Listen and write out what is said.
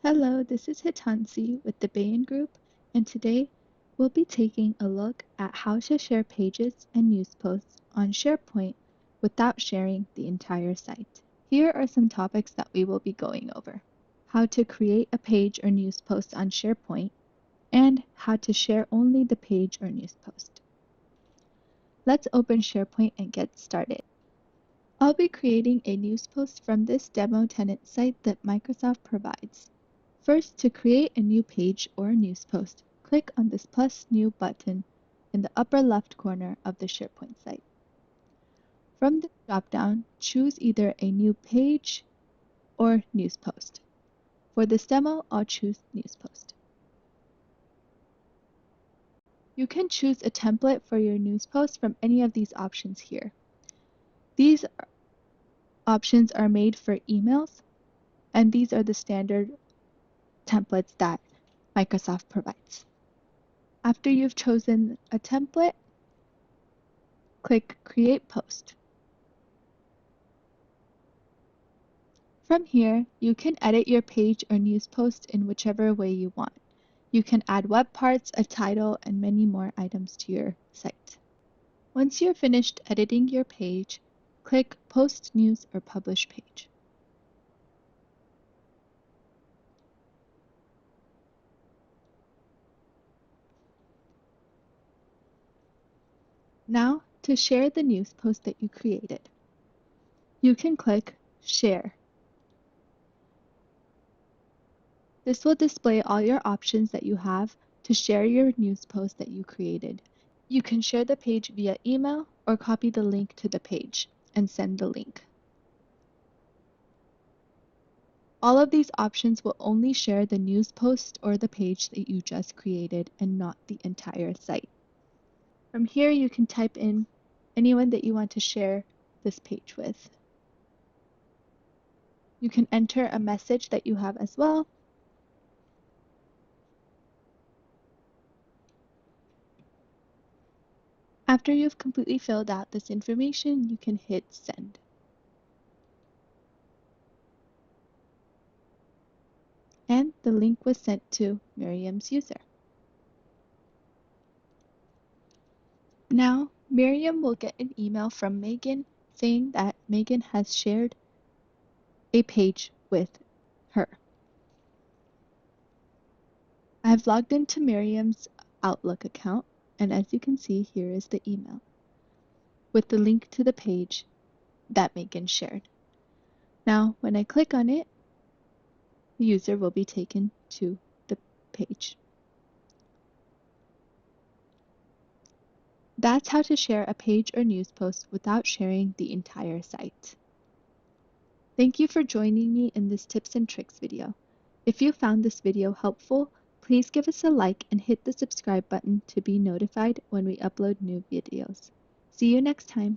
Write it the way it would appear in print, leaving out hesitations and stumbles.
Hello, this is Hitansi with the Bayan Group, and today we'll be taking a look at how to share pages and news posts on SharePoint without sharing the entire site. Here are some topics that we will be going over: how to create a page or news post on SharePoint, and how to share only the page or news post. Let's open SharePoint and get started. I'll be creating a news post from this demo tenant site that Microsoft provides. First, to create a new page or a news post, click on this plus new button in the upper left corner of the SharePoint site. From the dropdown, choose either a new page or news post. For this demo, I'll choose news post. You can choose a template for your news post from any of these options here. These options are made for emails, and these are the standard templates that Microsoft provides. After you've chosen a template, click Create Post. From here, you can edit your page or news post in whichever way you want. You can add web parts, a title, and many more items to your site. Once you're finished editing your page, click Post News or Publish Page. Now, to share the news post that you created, you can click Share. This will display all your options that you have to share your news post that you created. You can share the page via email or copy the link to the page and send the link. All of these options will only share the news post or the page that you just created and not the entire site. From here, you can type in anyone that you want to share this page with. You can enter a message that you have as well. After you've completely filled out this information, you can hit send. And the link was sent to Miriam's user. Now, Miriam will get an email from Megan saying that Megan has shared a page with her. I have logged into Miriam's Outlook account, and as you can see, here is the email with the link to the page that Megan shared. Now, when I click on it, the user will be taken to the page. That's how to share a page or news post without sharing the entire site. Thank you for joining me in this tips and tricks video. If you found this video helpful, please give us a like and hit the subscribe button to be notified when we upload new videos. See you next time.